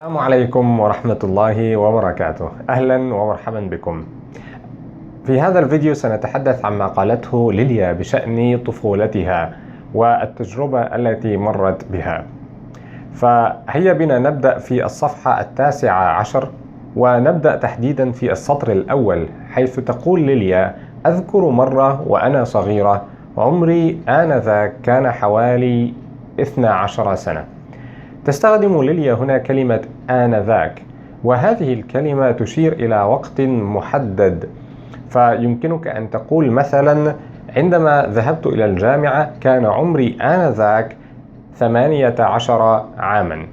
السلام عليكم ورحمة الله وبركاته. أهلا ومرحبا بكم. في هذا الفيديو سنتحدث عما قالته ليليا بشأن طفولتها والتجربة التي مرت بها. فهيا بنا نبدأ في الصفحة 19 ونبدأ تحديدا في السطر الأول، حيث تقول ليليا: أذكر مرة وأنا صغيرة، عمري آنذاك كان حوالي 12 سنة. تستخدم ليليا هنا كلمة آنذاك، وهذه الكلمة تشير إلى وقت محدد. فيمكنك أن تقول مثلا: عندما ذهبت إلى الجامعة كان عمري آنذاك 18 عاما.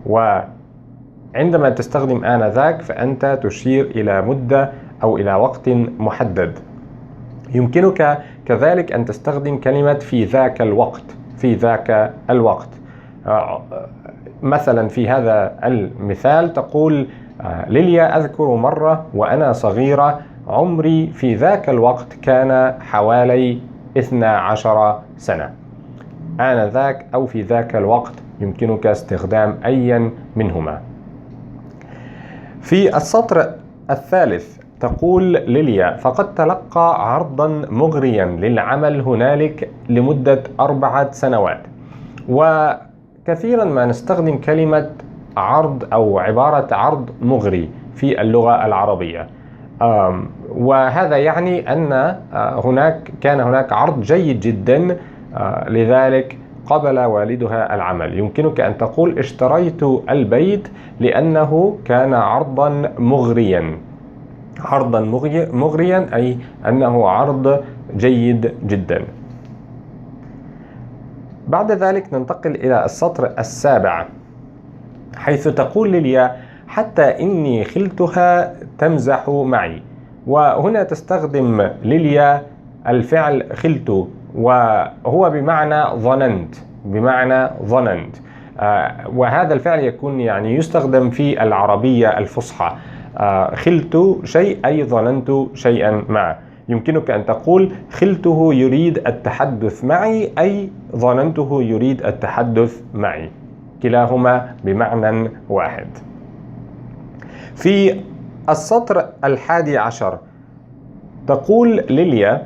وعندما تستخدم آنذاك فأنت تشير إلى مدة أو إلى وقت محدد. يمكنك كذلك أن تستخدم كلمة في ذاك الوقت. في ذاك الوقت مثلا في هذا المثال تقول ليليا: أذكر مرة وأنا صغيرة، عمري في ذاك الوقت كان حوالي 12 سنة. آنذاك أو في ذاك الوقت يمكنك استخدام أيا منهما. في السطر الثالث تقول ليليا: فقد تلقى عرضا مغريا للعمل هنالك لمدة 4 سنوات. وكثيرا ما نستخدم كلمة عرض أو عبارة عرض مغري في اللغة العربية، وهذا يعني أن كان هناك عرض جيد جدا، لذلك قبل والدها العمل. يمكنك أن تقول: اشتريت البيت لأنه كان عرضا مغريا. عرضا مغريا أي أنه عرض جيد جدا. بعد ذلك ننتقل إلى السطر السابع، حيث تقول ليليا: حتى إني خلتها تمزح معي. وهنا تستخدم ليليا الفعل خلت، وهو بمعنى ظننت. وهذا الفعل يكون يستخدم في العربية الفصحى. خلت شيء أي ظننت شيئا ما. يمكنك أن تقول: خلته يريد التحدث معي، أي ظننته يريد التحدث معي. كلاهما بمعنى واحد. في السطر 11 تقول ليليا: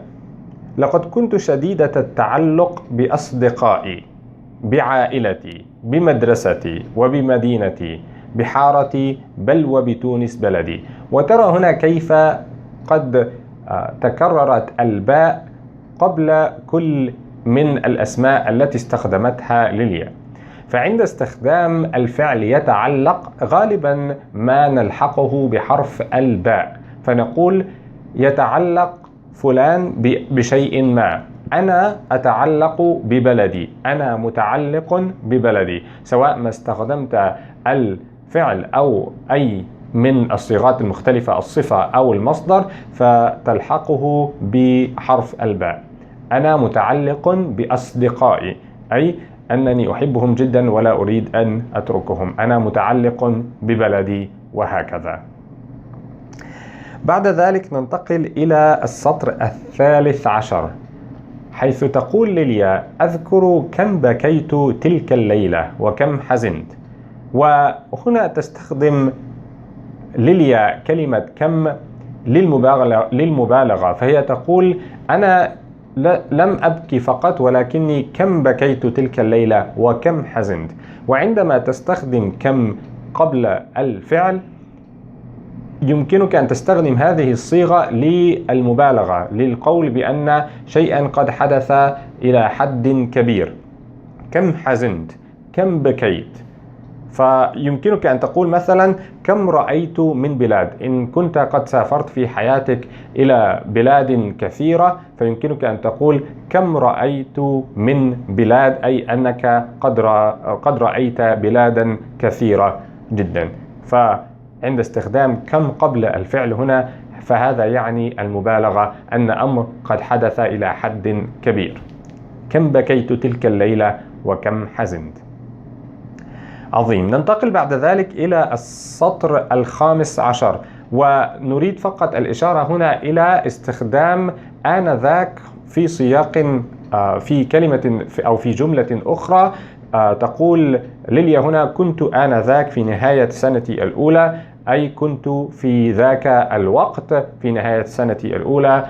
لقد كنت شديدة التعلق بأصدقائي، بعائلتي، بمدرستي، وبمدينتي، بحارتي، بل وبتونس بلدي. وترى هنا كيف قد تكررت الباء قبل كل من الأسماء التي استخدمتها ليليا. فعند استخدام الفعل يتعلق غالبا ما نلحقه بحرف الباء، فنقول: يتعلق فلان بشيء ما. أنا أتعلق ببلدي، أنا متعلق ببلدي. سواء ما استخدمت الفعل أو أي من الصيغات المختلفة، الصفة أو المصدر، فتلحقه بحرف الباء. أنا متعلق بأصدقائي، أي أنني أحبهم جدا ولا أريد أن أتركهم. أنا متعلق ببلدي، وهكذا. بعد ذلك ننتقل إلى السطر 13، حيث تقول ليليا: أذكر كم بكيت تلك الليلة وكم حزنت. وهنا تستخدم ليليا كلمة كم للمبالغة، فهي تقول: أنا لم أبكي فقط، ولكني كم بكيت تلك الليلة وكم حزنت. وعندما تستخدم كم قبل الفعل يمكنك أن تستخدم هذه الصيغة للمبالغة، للقول بأن شيئا قد حدث إلى حد كبير. كم حزنت، كم بكيت. فيمكنك أن تقول مثلا: كم رأيت من بلاد. إن كنت قد سافرت في حياتك إلى بلاد كثيرة فيمكنك أن تقول: كم رأيت من بلاد، أي أنك قد رأيت بلادا كثيرة جدا. فعند استخدام كم قبل الفعل هنا فهذا يعني المبالغة، أن أمر قد حدث إلى حد كبير. كم بكيت تلك الليلة وكم حزنت. عظيم. ننتقل بعد ذلك إلى السطر 15، ونريد فقط الإشارة هنا إلى استخدام آنذاك في سياق في كلمة أو في جملة أخرى تقول ليليا هنا كنت آنذاك في نهاية سنتي الأولى، أي كنت في ذاك الوقت في نهاية سنتي الأولى.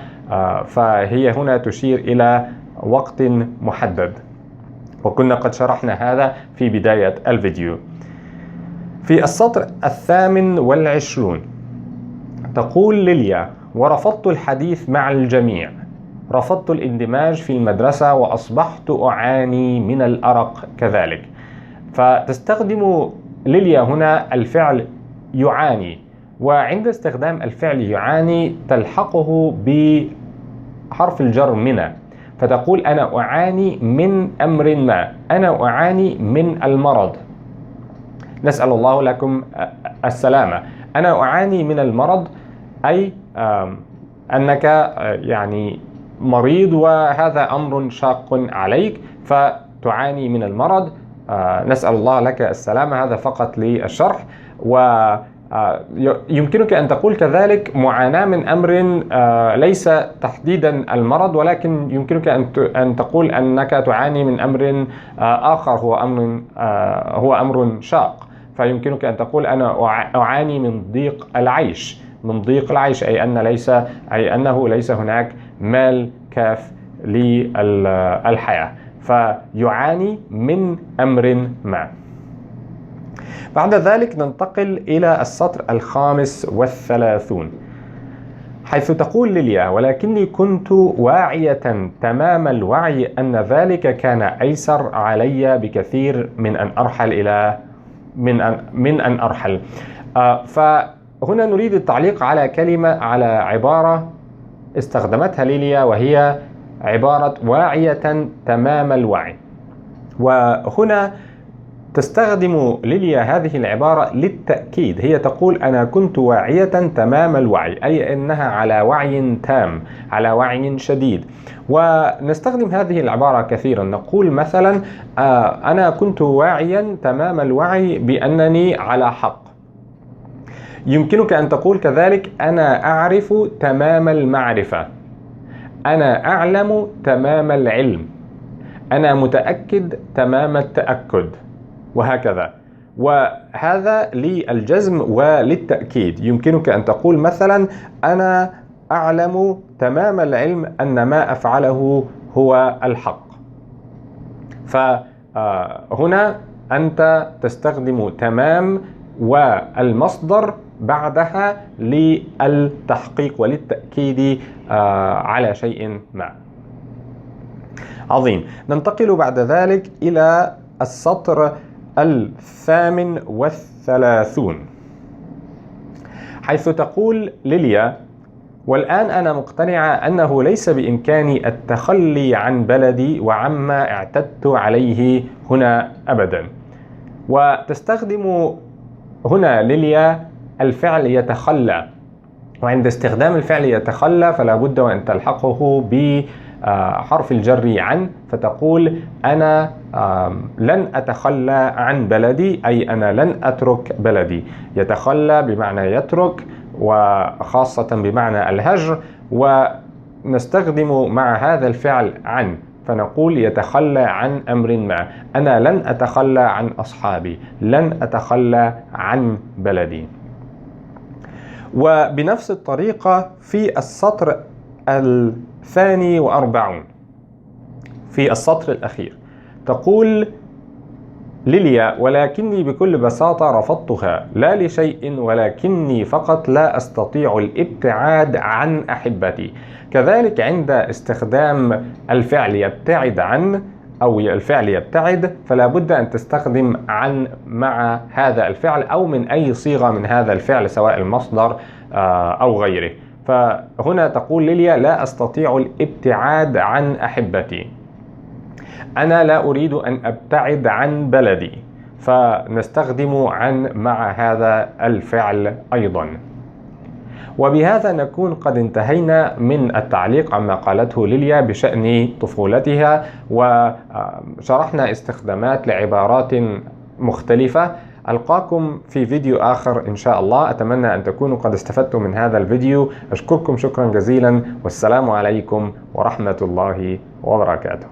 فهي هنا تشير إلى وقت محدد، وكنا قد شرحنا هذا في بداية الفيديو. في السطر 28 تقول ليليا: ورفضت الحديث مع الجميع، رفضت الاندماج في المدرسة، وأصبحت أعاني من الأرق كذلك. فتستخدم ليليا هنا الفعل يعاني، وعند استخدام الفعل يعاني تلحقه بحرف الجر من، فتقول أنا أعاني من أمر ما، أنا أعاني من المرض، نسأل الله لكم السلامة. أنا أعاني من المرض أي أنك يعني مريض وهذا أمر شاق عليك، فتعاني من المرض. نسأل الله لك السلامة، هذا فقط للشرح. ويمكنك أن تقول كذلك معاناة من أمر ليس تحديدا المرض، ولكن يمكنك أن تقول أنك تعاني من أمر آخر هو أمر شاق. فيمكنك أن تقول أنا أعاني من ضيق العيش، من ضيق العيش أي أنه ليس هناك مال كاف للحياة، فيعاني من أمر ما. بعد ذلك ننتقل إلى السطر 35 حيث تقول ليليا: ولكني كنت واعية تمام الوعي أن ذلك كان أيسر علي بكثير من أن أرحل. فهنا نريد التعليق على عبارة استخدمتها ليليا، وهي عبارة واعية تمام الوعي. وهنا تستخدم ليليا هذه العبارة للتأكيد، هي تقول أنا كنت واعية تمام الوعي، أي أنها على وعي تام، على وعي شديد. ونستخدم هذه العبارة كثيرا، نقول مثلا أنا كنت واعيا تمام الوعي بأنني على حق. يمكنك أن تقول كذلك أنا أعرف تمام المعرفة، أنا أعلم تمام العلم، أنا متأكد تمام التأكد، وهكذا. وهذا للجزم وللتأكيد. يمكنك أن تقول مثلا أنا أعلم تمام العلم أن ما أفعله هو الحق. فهنا أنت تستخدم تمام والمصدر بعدها للتحقيق وللتأكيد على شيء ما. عظيم. ننتقل بعد ذلك إلى السطر 38 حيث تقول ليليا: والآن أنا مقتنعة أنه ليس بإمكاني التخلي عن بلدي وعما اعتدت عليه هنا أبدا. وتستخدم هنا ليليا الفعل يتخلى، وعند استخدام الفعل يتخلى فلا بد وأن تلحقه بحرف الجر عن، فتقول أنا لن أتخلى عن بلدي، أي أنا لن أترك بلدي. يتخلى بمعنى يترك، وخاصة بمعنى الهجر، ونستخدم مع هذا الفعل عن، فنقول يتخلى عن أمر ما. أنا لن أتخلى عن أصحابي، لن أتخلى عن بلدي. وبنفس الطريقة في السطر 42 في السطر الأخير تقول ليليا: ولكني بكل بساطة رفضتها، لا لشيء، ولكني فقط لا أستطيع الابتعاد عن أحبتي. كذلك عند استخدام الفعل يبتعد عن أو الفعل يبتعد، فلا بد أن تستخدم عن مع هذا الفعل أو من أي صيغة من هذا الفعل سواء المصدر أو غيره. فهنا تقول ليليا: لا أستطيع الابتعاد عن أحبتي، أنا لا أريد أن أبتعد عن بلدي، فنستخدم عن مع هذا الفعل أيضا. وبهذا نكون قد انتهينا من التعليق عما قالته ليليا بشأن طفولتها، وشرحنا استخدامات لعبارات مختلفة. ألقاكم في فيديو آخر إن شاء الله. أتمنى أن تكونوا قد استفدتم من هذا الفيديو. أشكركم شكرا جزيلا، والسلام عليكم ورحمة الله وبركاته.